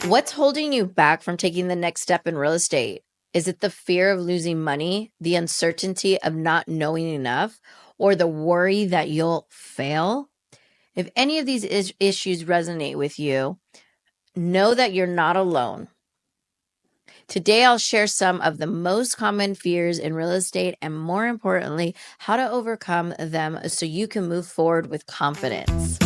What's holding you back from taking the next step in real estate? Is it the fear of losing money, the uncertainty of not knowing enough, or the worry that you'll fail? If any of these issues resonate with you, know that you're not alone. Today, I'll share some of the most common fears in real estate and, more importantly, how to overcome them so you can move forward with confidence.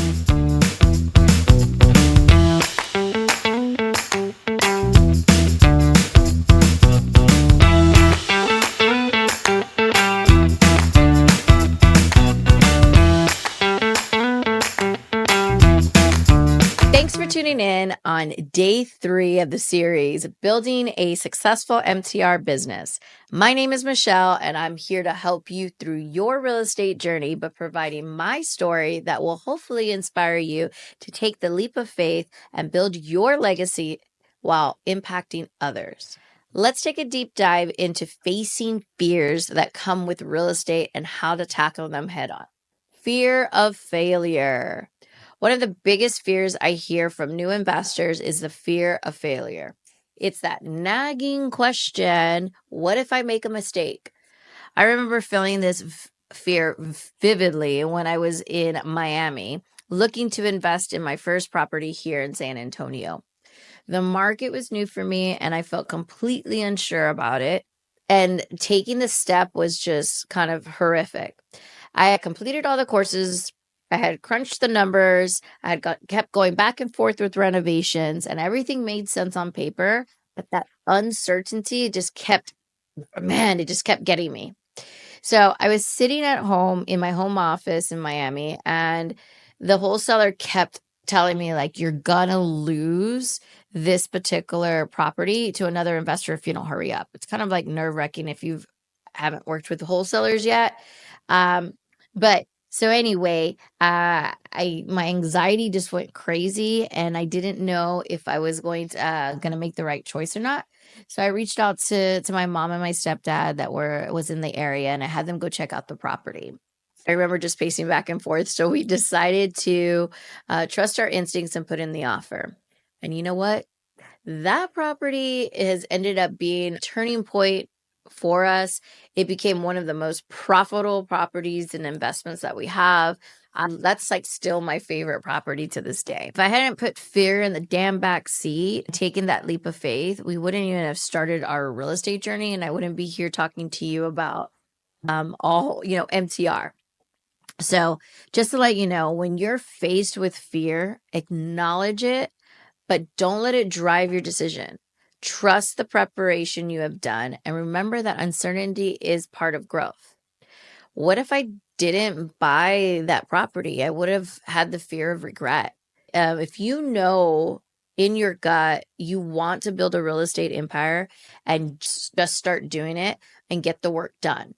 Thanks for tuning in on day 3 of the series, Building a Successful MTR Business. My name is Michelle, and I'm here to help you through your real estate journey, but providing my story that will hopefully inspire you to take the leap of faith and build your legacy while impacting others. Let's take a deep dive into facing fears that come with real estate and how to tackle them head on. Fear of failure. One of the biggest fears I hear from new investors is the fear of failure. It's that nagging question, what if I make a mistake? I remember feeling this fear vividly when I was in Miami, looking to invest in my first property here in San Antonio. The market was new for me and I felt completely unsure about it. And taking the step was just kind of horrific. I had completed all the courses. I had crunched the numbers. I had kept going back and forth with renovations, and everything made sense on paper. But that uncertainty just kept, man, it just kept getting me. So I was sitting at home in my home office in Miami, and the wholesaler kept telling me, like, you're gonna lose this particular property to another investor if you don't hurry up. It's kind of like nerve-wracking if you haven't worked with wholesalers yet. But so anyway, my anxiety just went crazy, and I didn't know if I was gonna make the right choice or not. So I reached out to my mom and my stepdad that was in the area, and I had them go check out the property. I remember just pacing back and forth. So we decided to trust our instincts and put in the offer. And you know what? That property has ended up being a turning point for us. It became one of the most profitable properties and investments that we have. That's like still my favorite property to this day. If I hadn't put fear in the damn back seat, taken that leap of faith, we wouldn't even have started our real estate journey, and I wouldn't be here talking to you about MTR. So just to let you know, when you're faced with fear, acknowledge it, but don't let it drive your decision. Trust the preparation you have done, and remember that uncertainty is part of growth. What if I didn't buy that property? I would have had the fear of regret. If you know in your gut you want to build a real estate empire, and just start doing it and get the work done.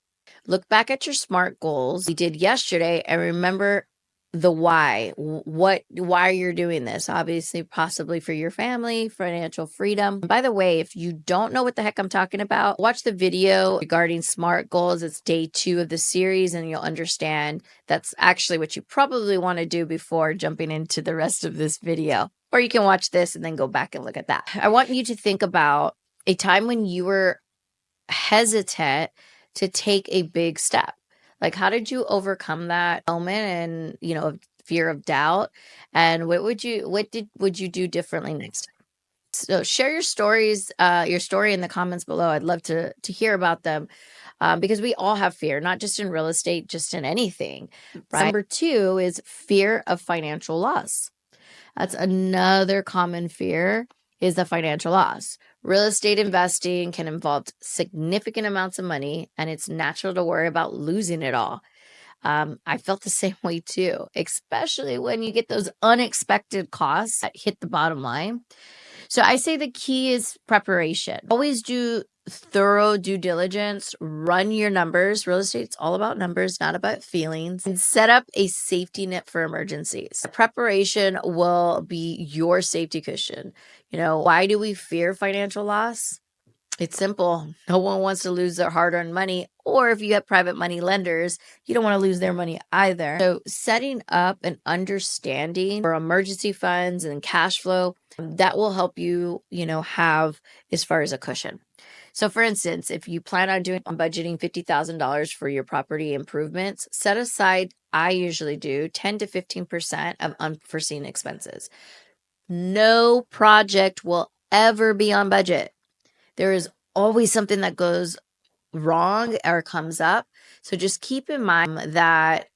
Look back at your SMART goals we did yesterday and remember the why. Why you're doing this. Obviously, possibly for your family, financial freedom. By the way, if you don't know what the heck I'm talking about, watch the video regarding SMART goals. It's day 2 of the series, and you'll understand that's actually what you probably want to do before jumping into the rest of this video. Or you can watch this and then go back and look at that. I want you to think about a time when you were hesitant to take a big step. Like, how did you overcome that moment and, fear of doubt? And what would you do differently next time? So share your story in the comments below. I'd love to hear about them. Because we all have fear, not just in real estate, just in anything. Right? Number 2 is fear of financial loss. That's another common fear, is the financial loss. Real estate investing can involve significant amounts of money, and it's natural to worry about losing it all. I felt the same way too, especially when you get those unexpected costs that hit the bottom line. So I say the key is preparation. Always do thorough due diligence, run your numbers. Real estate's all about numbers, not about feelings, and set up a safety net for emergencies. Preparation will be your safety cushion. Why do we fear financial loss? It's simple. No one wants to lose their hard-earned money, or if you have private money lenders, you don't want to lose their money either. So setting up an understanding for emergency funds and cash flow, that will help you, have as far as a cushion. So for instance, if you plan on budgeting $50,000 for your property improvements, set aside, I usually do 10 to 15% of unforeseen expenses. No project will ever be on budget. There is always something that goes wrong or comes up. So just keep in mind that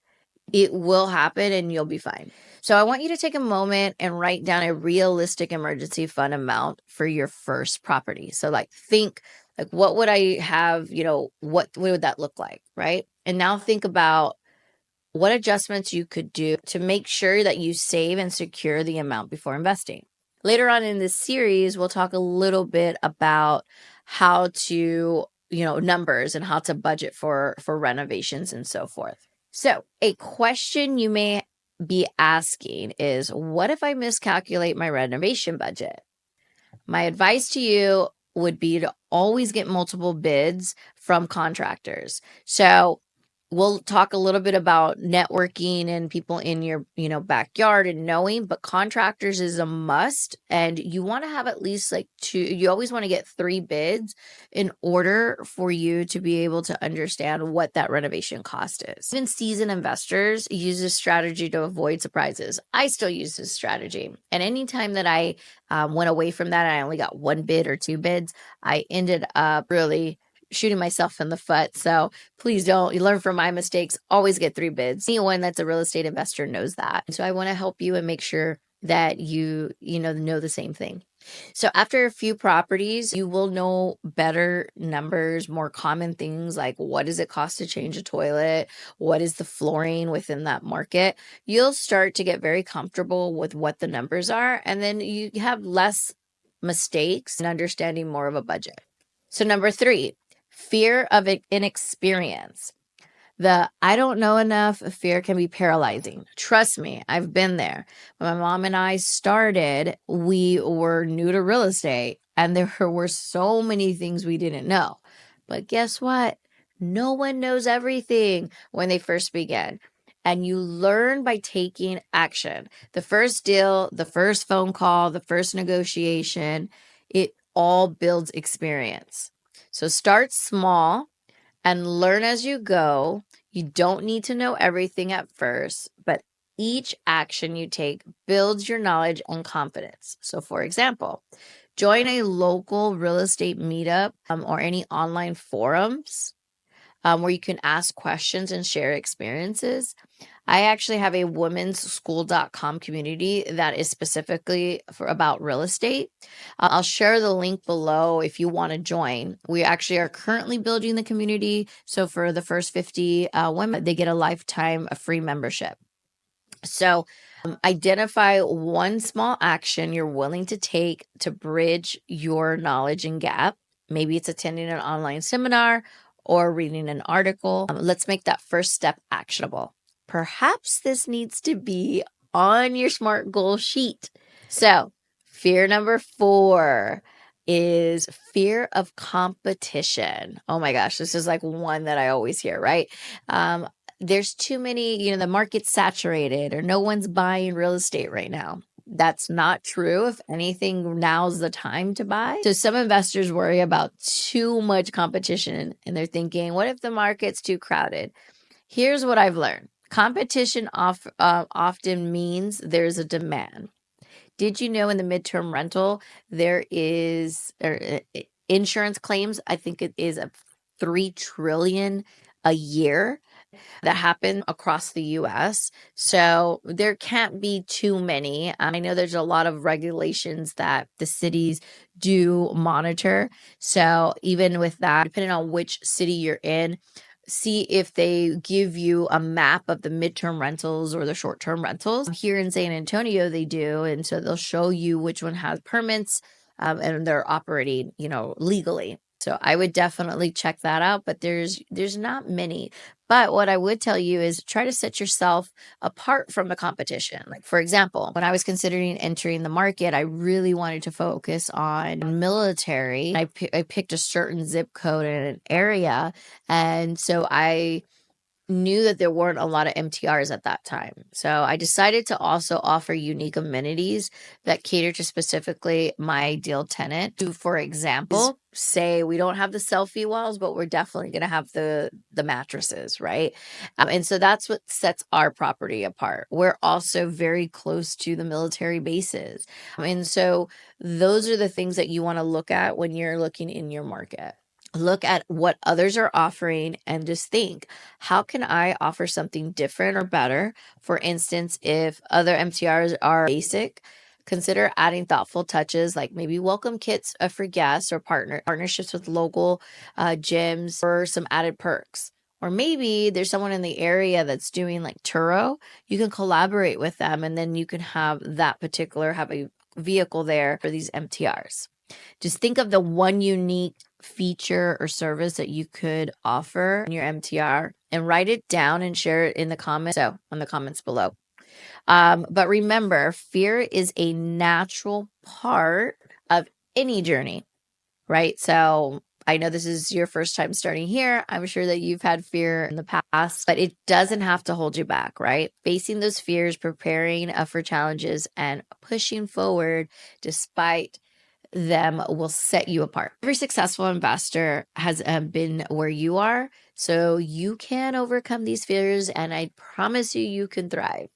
it will happen and you'll be fine. So I want you to take a moment and write down a realistic emergency fund amount for your first property. So think what would I have, what would that look like, right? And now think about what adjustments you could do to make sure that you save and secure the amount before investing. Later on in this series, we'll talk a little bit about how to, numbers and how to budget for renovations and so forth. So a question you may be asking is, what if I miscalculate my renovation budget? My advice to you would be to always get multiple bids from contractors. So we'll talk a little bit about networking and people in your, backyard and knowing, but contractors is a must. And you want to have at least you always want to get 3 bids in order for you to be able to understand what that renovation cost is. Even seasoned investors use this strategy to avoid surprises. I still use this strategy. And anytime that I went away from that, I only got 1 bid or 2 bids, I ended up really shooting myself in the foot. So please don't. You learn from my mistakes. Always get 3 bids. Anyone that's a real estate investor knows that. So I want to help you and make sure that you know the same thing. So after a few properties, you will know better numbers, more common things like what does it cost to change a toilet? What is the flooring within that market? You'll start to get very comfortable with what the numbers are, and then you have less mistakes and understanding more of a budget. So number 3, fear of inexperience. The I don't know enough fear can be paralyzing. Trust me, I've been there. When my mom and I started, we were new to real estate and there were so many things we didn't know. But guess what? No one knows everything when they first begin. And you learn by taking action. The first deal, the first phone call, the first negotiation, it all builds experience. So start small and learn as you go. You don't need to know everything at first, but each action you take builds your knowledge and confidence. So for example, join a local real estate meetup or any online forums where you can ask questions and share experiences. I actually have a womenschool.com community that is specifically about real estate. I'll share the link below if you want to join. We actually are currently building the community. So for the first 50 women, they get a lifetime free membership. So identify one small action you're willing to take to bridge your knowledge and gap. Maybe it's attending an online seminar or reading an article. Let's make that first step actionable. Perhaps this needs to be on your SMART goal sheet. So fear number 4 is fear of competition. Oh my gosh, this is one that I always hear, right? There's too many, the market's saturated or no one's buying real estate right now. That's not true. If anything, now's the time to buy. So some investors worry about too much competition and they're thinking, what if the market's too crowded? Here's what I've learned. Competition often means there's a demand. Did you know in the midterm rental, there is insurance claims? I think it is a $3 trillion a year that happen across the US. So there can't be too many. I know there's a lot of regulations that the cities do monitor. So even with that, depending on which city you're in, see if they give you a map of the midterm rentals or the short-term rentals. Here in San Antonio, they do. And so they'll show you which one has permits and they're operating, legally. So I would definitely check that out, but there's not many. But what I would tell you is try to set yourself apart from the competition. Like, for example, when I was considering entering the market, I really wanted to focus on military. I picked a certain zip code in an area. And so I knew that there weren't a lot of MTRs at that time. So I decided to also offer unique amenities that cater to specifically my ideal tenant. To, for example, say we don't have the selfie walls, but we're definitely going to have the mattresses, right? And so that's what sets our property apart. We're also very close to the military bases. And so those are the things that you want to look at when you're looking in your market. Look at what others are offering and just think, how can I offer something different or better? For instance, if other MTRs are basic, consider adding thoughtful touches like maybe welcome kits for guests or partnerships with local gyms or some added perks. Or maybe there's someone in the area that's doing like Turo. You can collaborate with them and then you can have a vehicle there for these MTRs. Just think of the one unique feature or service that you could offer in your MTR and write it down and share it in the comments. So, on the comments below. But remember, fear is a natural part of any journey, right? So, I know this is your first time starting here. I'm sure that you've had fear in the past, but it doesn't have to hold you back, right? Facing those fears, preparing for challenges, and pushing forward despite them will set you apart. Every successful investor has been where you are, so you can overcome these fears, and I promise you, you can thrive.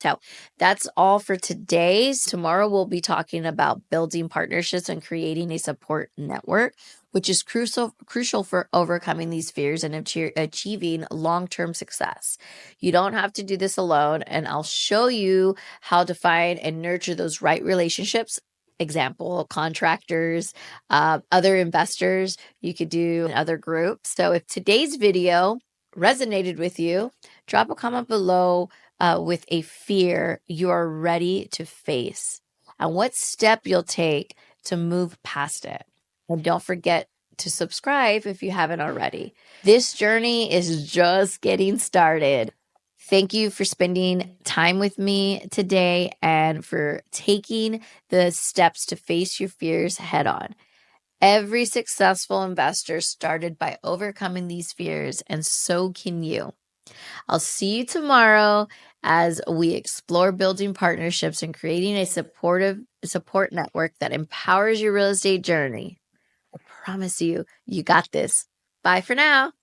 So that's all for today. Tomorrow we'll be talking about building partnerships and creating a support network, which is crucial for overcoming these fears and achieving long-term success. You don't have to do this alone, and I'll show you how to find and nurture those right relationships. Example, contractors, other investors you could do in other groups. So if today's video resonated with you, drop a comment below with a fear you are ready to face and what step you'll take to move past it. And don't forget to subscribe if you haven't already. This journey is just getting started. Thank you for spending time with me today and for taking the steps to face your fears head on. Every successful investor started by overcoming these fears, and so can you. I'll see you tomorrow as we explore building partnerships and creating a support network that empowers your real estate journey. I promise you, you got this. Bye for now.